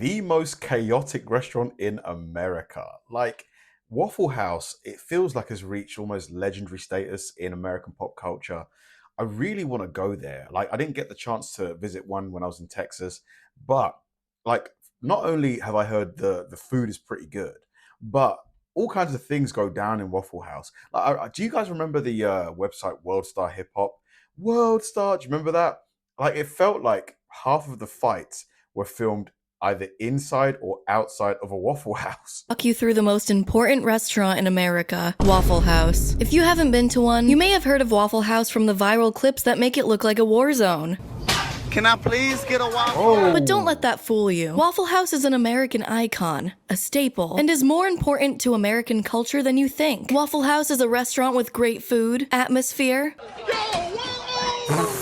The most chaotic restaurant in America. Like Waffle House, it feels like has reached almost legendary status in American pop culture. I really want to go there. Like I didn't get the chance to visit one when I was in Texas, but like not only have I heard the food is pretty good, but all kinds of things go down in Waffle House. Like, do you guys remember the website World Star Hip Hop? World Star, do you remember that? Like it felt like half of the fights were filmed either inside or outside of a Waffle House. Walk you through the most important restaurant in America, Waffle House. If you haven't been to one, you may have heard of Waffle House from the viral clips that make it look like a war zone. Can I please get a waffle? Oh, But don't let that fool you. Waffle House is an American icon, a staple, and is more important to American culture than you think. Waffle House is a restaurant with great food, atmosphere,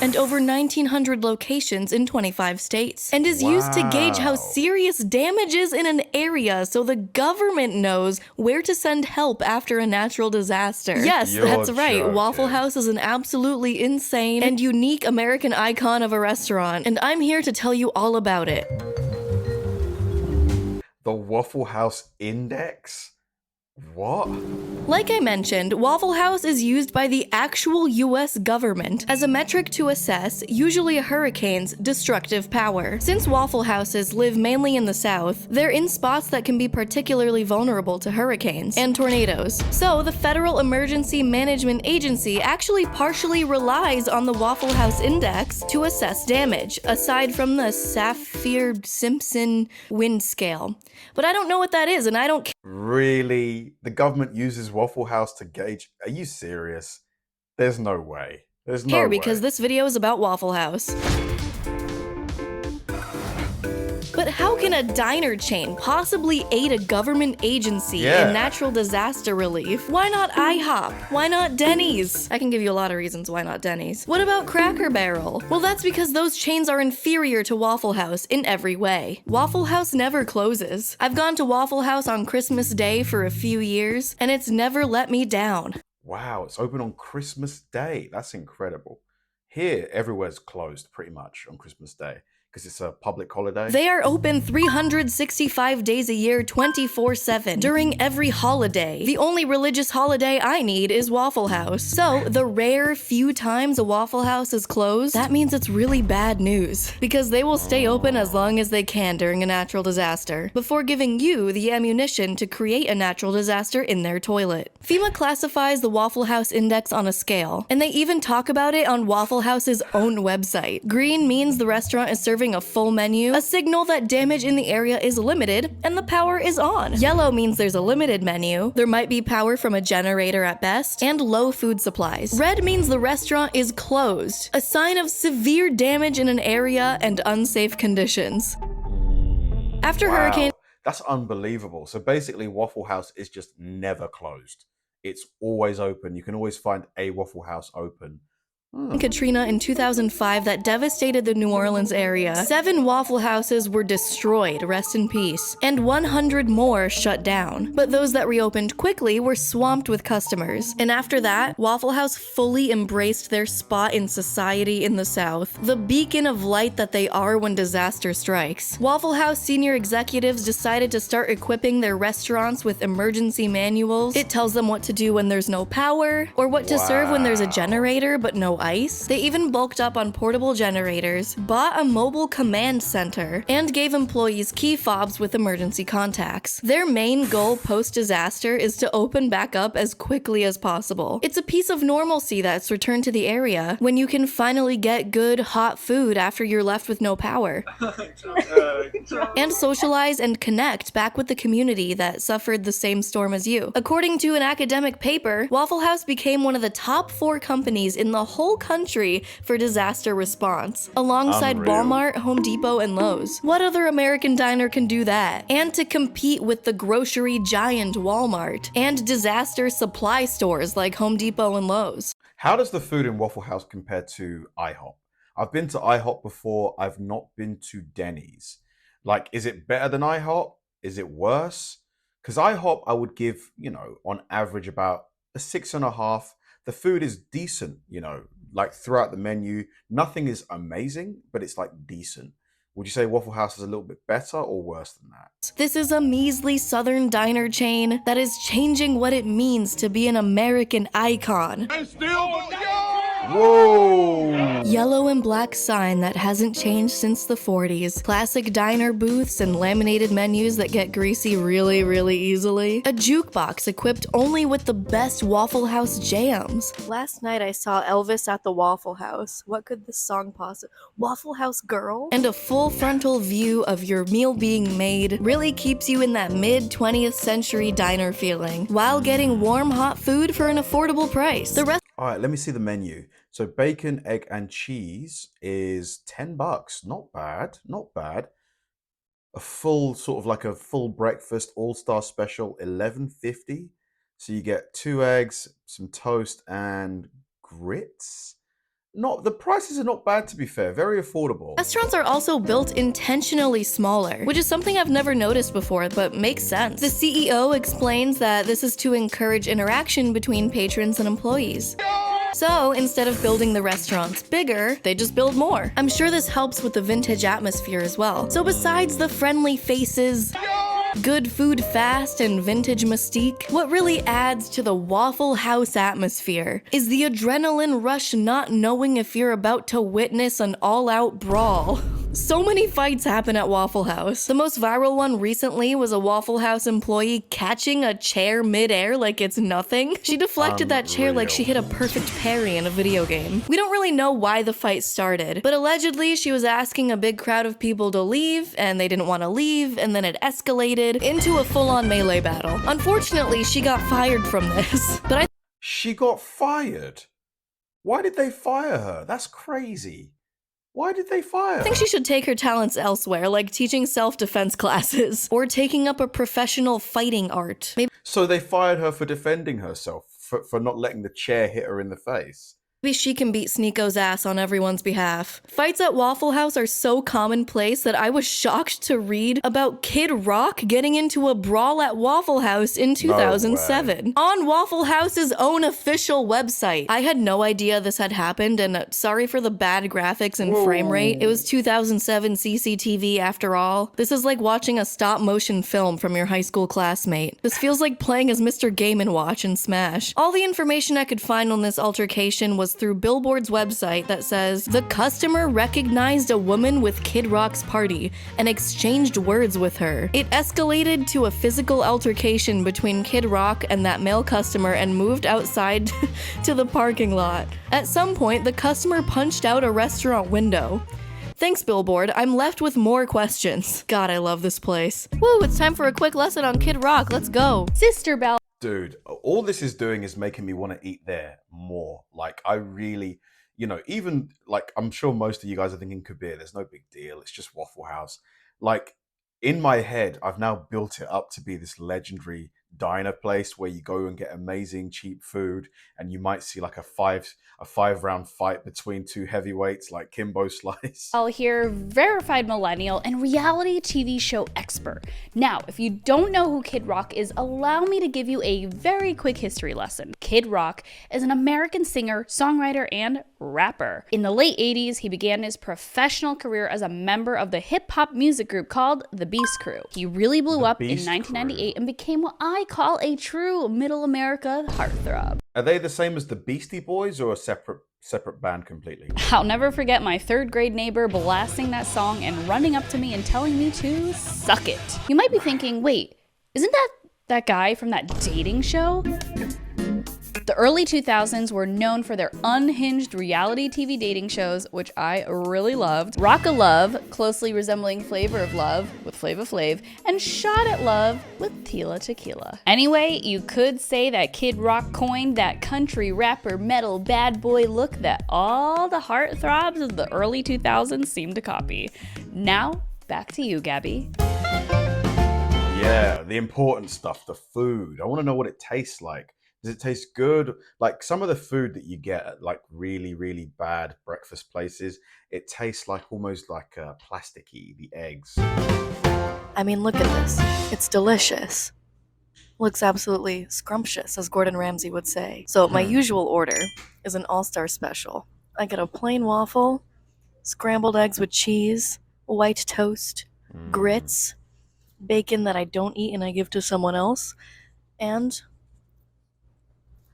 and over 1,900 locations in 25 states, and is used to gauge how serious damage is in an area so the government knows where to send help after a natural disaster. Yes, You're that's right. joking. Waffle House is an absolutely insane and unique American icon of a restaurant, and I'm here to tell you all about it. the Waffle House Index? What? Like I mentioned, Waffle House is used by the actual US government as a metric to assess, usually a hurricane's, destructive power. Since Waffle Houses live mainly in the South, they're in spots that can be particularly vulnerable to hurricanes and tornadoes. So the Federal Emergency Management Agency actually partially relies on the Waffle House Index to assess damage, aside from the Saffir-Simpson wind scale. But I don't know what that is, and I don't care. Really? The government uses Waffle House to gauge? Are you serious? There's no way. There's no way. Because this video is about Waffle House. But how can a diner chain possibly aid a government agency in natural disaster relief? Why not IHOP? Why not Denny's? I can give you a lot of reasons why not Denny's. What about Cracker Barrel? Well, that's because those chains are inferior to Waffle House in every way. Waffle House never closes. I've gone to Waffle House on Christmas Day for a few years, and it's never let me down. Wow, it's open on Christmas Day. That's incredible. Here, everywhere's closed pretty much on Christmas Day because it's a public holiday. They are open 365 days a year, 24/7, during every holiday. The only religious holiday I need is Waffle House. So, the rare few times a Waffle House is closed, that means it's really bad news. Because they will stay open as long as they can during a natural disaster, before giving you the ammunition to create a natural disaster in their toilet. FEMA classifies the Waffle House Index on a scale, and they even talk about it on Waffle House's own website. Green means the restaurant is serving a full menu, a signal that damage in the area is limited and the power is on. Yellow means there's a limited menu, there might be power from a generator at best, and low food supplies. Red means the restaurant is closed, a sign of severe damage in an area and unsafe conditions. After Hurricane... That's unbelievable. So basically, Waffle House is just never closed. It's always open. You can always find a Waffle House open. Katrina in 2005 that devastated the New Orleans area, 7 Waffle Houses were destroyed, rest in peace, and 100 more shut down. But those that reopened quickly were swamped with customers. And after that, Waffle House fully embraced their spot in society in the South, the beacon of light that they are when disaster strikes. Waffle House senior executives decided to start equipping their restaurants with emergency manuals. It tells them what to do when there's no power, or what to serve when there's a generator but no ice. They even bulked up on portable generators, bought a mobile command center, and gave employees key fobs with emergency contacts. Their main goal post-disaster is to open back up as quickly as possible. It's a piece of normalcy that's returned to the area when you can finally get good, hot food after you're left with no power. And socialize and connect back with the community that suffered the same storm as you. According to an academic paper, Waffle House became one of the top 4 companies in the whole country for disaster response, alongside Unreal. Walmart, Home Depot, and Lowe's. What other American diner can do that? And to compete with the grocery giant Walmart and disaster supply stores like Home Depot and Lowe's. How does the food in Waffle House compare to IHOP? I've been to IHOP before. I've not been to Denny's. Like, is it better than IHOP? Is it worse? Because IHOP, I would give, on average about a 6.5. The food is decent, like throughout the menu. Nothing is amazing, but it's like decent. Would you say Waffle House is a little bit better or worse than that? This is a measly southern diner chain that is changing what it means to be an American icon. Whoa! Yellow and black sign that hasn't changed since the 40s. Classic diner booths and laminated menus that get greasy really, really easily. A jukebox equipped only with the best Waffle House jams. Last night I saw Elvis at the Waffle House. What could this song possibly... Waffle House Girl? And a full frontal view of your meal being made really keeps you in that mid-20th century diner feeling, while getting warm, hot food for an affordable price. The rest... All right, let me see the menu. So bacon, egg, and cheese is $10. Not bad, not bad. A full sort of like a full breakfast all-star special, $11.50. So you get 2 eggs, some toast, and grits. The prices are not bad, to be fair. Very affordable. Restaurants are also built intentionally smaller, which is something I've never noticed before, but makes sense. The CEO explains that this is to encourage interaction between patrons and employees. So, instead of building the restaurants bigger, they just build more. I'm sure this helps with the vintage atmosphere as well. So besides the friendly faces, good food fast, and vintage mystique, what really adds to the Waffle House atmosphere is the adrenaline rush not knowing if you're about to witness an all-out brawl. So many fights happen at Waffle House. The most viral one recently was a Waffle House employee catching a chair mid-air like it's nothing. She deflected that chair like she hit a perfect parry in a video game. We don't really know why the fight started, but allegedly she was asking a big crowd of people to leave, and they didn't want to leave, and then it escalated into a full-on melee battle. Unfortunately, she got fired from this, but She got fired? Why did they fire her? That's crazy. Why did they fire her? I think she should take her talents elsewhere, like teaching self-defense classes, or taking up a professional fighting art. So they fired her for defending herself, for not letting the chair hit her in the face. Maybe she can beat Sneeko's ass on everyone's behalf. Fights at Waffle House are so commonplace that I was shocked to read about Kid Rock getting into a brawl at Waffle House in 2007 on Waffle House's own official website. I had no idea this had happened, and sorry for the bad graphics and frame rate. It was 2007 CCTV after all. This is like watching a stop-motion film from your high school classmate. This feels like playing as Mr. Game & Watch in Smash. All the information I could find on this altercation was through Billboard's website that says, the customer recognized a woman with Kid Rock's party and exchanged words with her. It escalated to a physical altercation between Kid Rock and that male customer and moved outside to the parking lot. At some point, the customer punched out a restaurant window. Thanks, Billboard. I'm left with more questions. God, I love this place. Woo, it's time for a quick lesson on Kid Rock. Let's go. Sister Bell. Dude, all this is doing is making me want to eat there more. Like, I really, even, like, I'm sure most of you guys are thinking, Kabir, there's no big deal. It's just Waffle House. Like, in my head, I've now built it up to be this legendary diner place where you go and get amazing cheap food, and you might see like a five round fight between two heavyweights like Kimbo Slice. I'll hear verified millennial and reality TV show expert. Now, if you don't know who Kid Rock is, allow me to give you a very quick history lesson. Kid Rock is an American singer, songwriter, and rapper. In the late 80s, he began his professional career as a member of the hip-hop music group called the Beast Crew. He really blew up in 1998 and became what I call a true middle America heartthrob. Are they the same as the Beastie Boys or a separate band completely? I'll never forget my 3rd grade neighbor blasting that song and running up to me and telling me to suck it. You might be thinking, wait, isn't that guy from that dating show? The early 2000s were known for their unhinged reality TV dating shows, which I really loved. Rock of Love, closely resembling Flavor of Love with Flava Flav, and Shot at Love with Tila Tequila. Anyway, you could say that Kid Rock coined that country rapper metal bad boy look that all the heartthrobs of the early 2000s seemed to copy. Now, back to you, Gabby. Yeah, the important stuff, the food. I want to know what it tastes like. Does it taste good? Like some of the food that you get at like really, really bad breakfast places, it tastes like almost like plasticky, the eggs. I mean, look at this. It's delicious. Looks absolutely scrumptious, as Gordon Ramsay would say. So my usual order is an all-star special. I get a plain waffle, scrambled eggs with cheese, white toast, grits, bacon that I don't eat and I give to someone else, and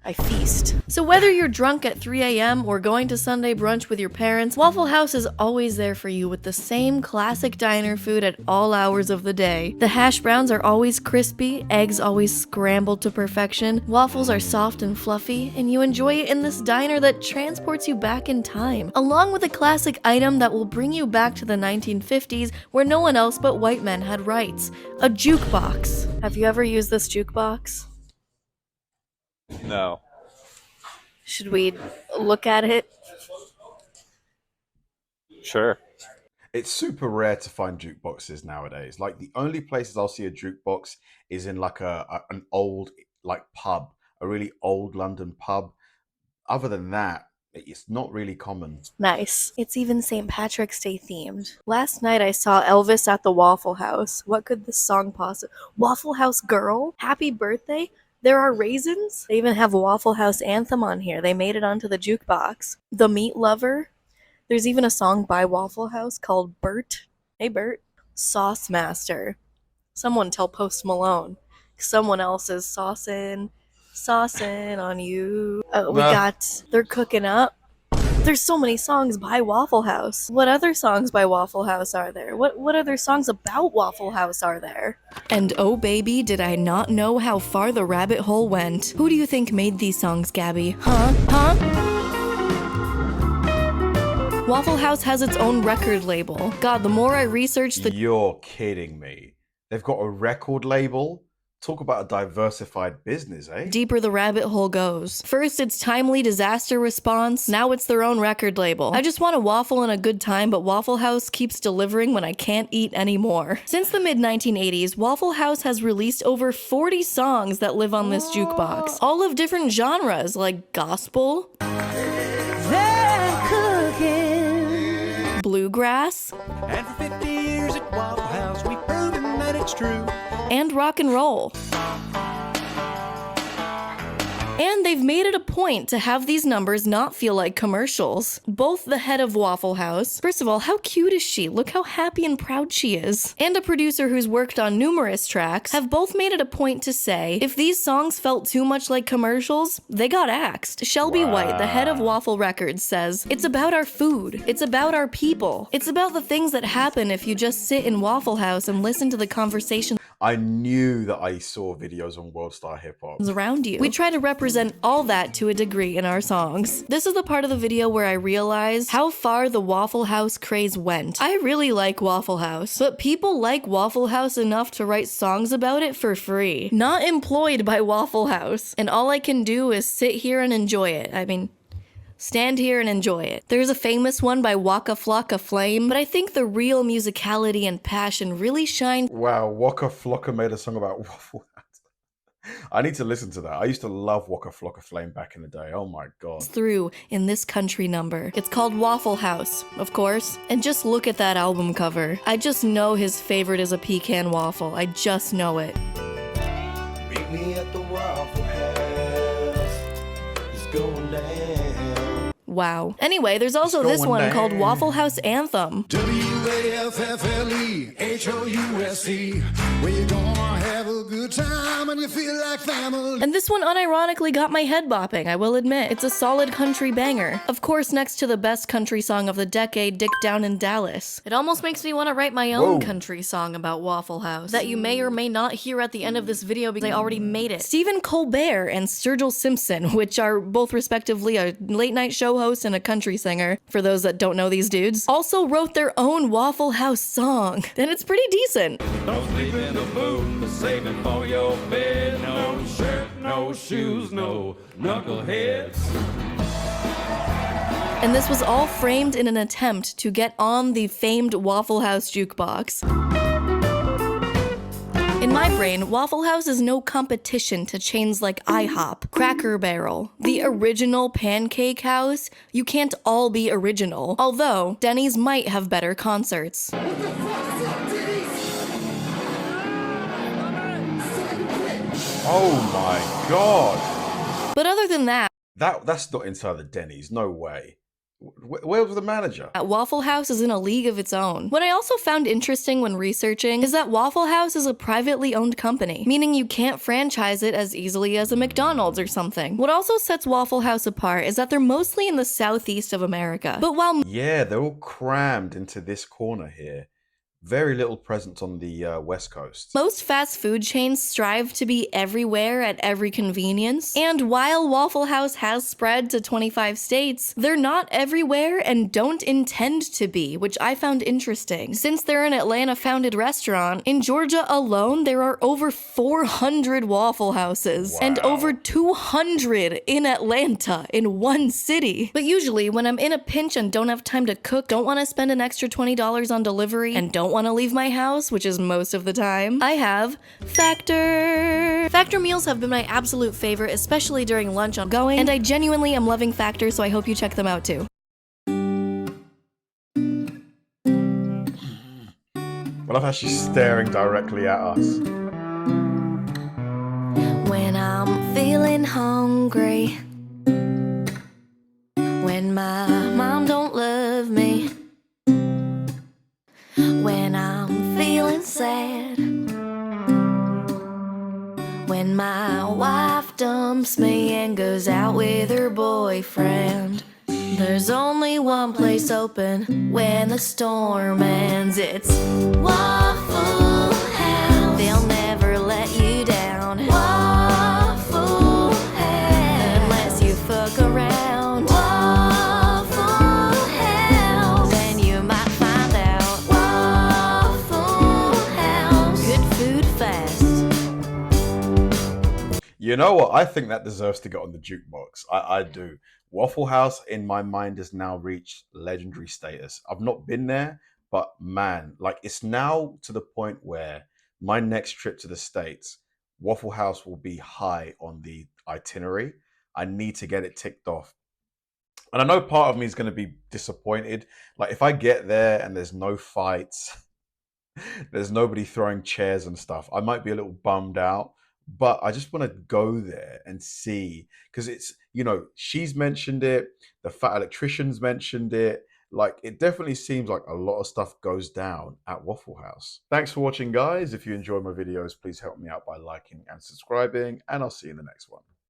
I feast. So whether you're drunk at 3 a.m. or going to Sunday brunch with your parents, Waffle House is always there for you with the same classic diner food at all hours of the day. The hash browns are always crispy, eggs always scrambled to perfection, waffles are soft and fluffy, and you enjoy it in this diner that transports you back in time, along with a classic item that will bring you back to the 1950s where no one else but white men had rights: a jukebox. Have you ever used this jukebox? No. Should we look at it? Sure. It's super rare to find jukeboxes nowadays. Like the only places I'll see a jukebox is in like an old like pub, a really old London pub. Other than that, it's not really common. Nice. It's even St. Patrick's Day themed. Last night I saw Elvis at the Waffle House. What could this song possibly... Waffle House Girl? Happy birthday? There are raisins? They even have a Waffle House anthem on here. They made it onto the jukebox. The Meat Lover? There's even a song by Waffle House called Bert. Hey Bert. Sauce Master. Someone tell Post Malone. Someone else is saucing on you. We got They're Cooking Up. There's so many songs by Waffle House. What other songs by Waffle House are there? What other songs about Waffle House are there? And oh baby, did I not know how far the rabbit hole went. Who do you think made these songs, Gabby? Huh? Waffle House has its own record label. God, the more I research the... You're kidding me. They've got a record label? Talk about a diversified business, eh? deeper the rabbit hole goes. First, it's timely disaster response. Now it's their own record label. I just want a waffle and a good time, but Waffle House keeps delivering when I can't eat anymore. Since the mid-1980s, Waffle House has released over 40 songs that live on this jukebox. All of different genres, like gospel, bluegrass, And for 50 years at Waffle House, we've proven that it's true. and rock and roll. And they've made it a point to have these numbers not feel like commercials. Both the head of Waffle House, first of all, how cute is she? Look how happy and proud she is. And a producer who's worked on numerous tracks have both made it a point to say, if these songs felt too much like commercials, they got axed. Shelby White, the head of Waffle Records, says, it's about our food. It's about our people. It's about the things that happen if you just sit in Waffle House and listen to the conversation I knew that I saw videos on World Star Hip Hop. around you. We try to represent all that to a degree in our songs. This is the part of the video where I realized how far the Waffle House craze went. I really like Waffle House, but people like Waffle House enough to write songs about it for free. Not employed by Waffle House. And all I can do is sit here and enjoy it. I mean, stand here and enjoy it. There's a famous one by Waka Flocka Flame, but I think the real musicality and passion really shine Wow, Waka Flocka made a song about Waffle House. I need to listen to that. I used to love Waka Flocka Flame back in the day. Oh my god. through in this country number. It's called Waffle House, of course. And just look at that album cover. I just know his favorite is a pecan waffle. I just know it. Meet me at the Waffle House. It's going down. Wow. Anyway, there's also It's this going one called down. Waffle House Anthem. WAFFLEHOUSE. Where you gonna have a good time and you feel like family. And this one unironically got my head bopping, I will admit. It's a solid country banger. Of course, next to the best country song of the decade, Dick Down in Dallas. It almost makes me want to write my own Whoa. country song about Waffle House that you may or may not hear at the end of this video because I already made it. Stephen Colbert and Sturgill Simpson, which are both respectively a late night show host and a country singer, for those that don't know these dudes, also wrote their own Waffle House song. And it's pretty decent. Don't sleep in the booth, but save it for your bed. No shirt, no shoes, no knuckleheads. And this was all framed in an attempt to get on the famed Waffle House jukebox. In my brain, Waffle House is no competition to chains like IHOP, Cracker Barrel, the original Pancake House. You can't all be original. Although, Denny's might have better concerts. Oh my god. But other than that, That's not inside the Denny's. No way. Where was the manager? At Waffle House is in a league of its own. What I also found interesting when researching is that Waffle House is a privately owned company, meaning you can't franchise it as easily as a McDonald's or something. What also sets Waffle House apart is that they're mostly in the southeast of America. But while Yeah, they're all crammed into this corner here. Very little presence on the West Coast. most fast food chains strive to be everywhere at every convenience, and while Waffle House has spread to 25 states, they're not everywhere and don't intend to be, which I found interesting. Since they're an Atlanta-founded restaurant, in Georgia alone there are over 400 Waffle Houses, and Wow. over 200 in Atlanta in one city. But usually when I'm in a pinch and don't have time to cook, don't want to spend an extra $20 on delivery, and don't want to leave my house, which is most of the time, I have Factor. Factor meals have been my absolute favorite, especially during lunch on going, and I genuinely am loving Factor, so I hope you check them out too. I love how she's staring directly at us. When I'm feeling hungry, when my mom don't love me, when I'm feeling sad, when my wife dumps me and goes out with her boyfriend, there's only one place open when the storm ends. It's Waffle House. They'll never let you down. Waffle House. Unless you fuck around. Waffle House. Then you might find out. Waffle House. Good food fast. You know what? I think that deserves to get on the jukebox. I do. Waffle House, in my mind, has now reached legendary status. I've not been there, but man, like it's now to the point where my next trip to the States, Waffle House will be high on the itinerary. I need to get it ticked off. And I know part of me is going to be disappointed. Like if I get there and there's no fights, there's nobody throwing chairs and stuff, I might be a little bummed out. But I just want to go there and see, because it's, you know, she's mentioned it, the fat electrician's mentioned it. Like, it definitely seems like a lot of stuff goes down at Waffle House. Thanks for watching, guys. If you enjoy my videos, please help me out by liking and subscribing, and I'll see you in the next one.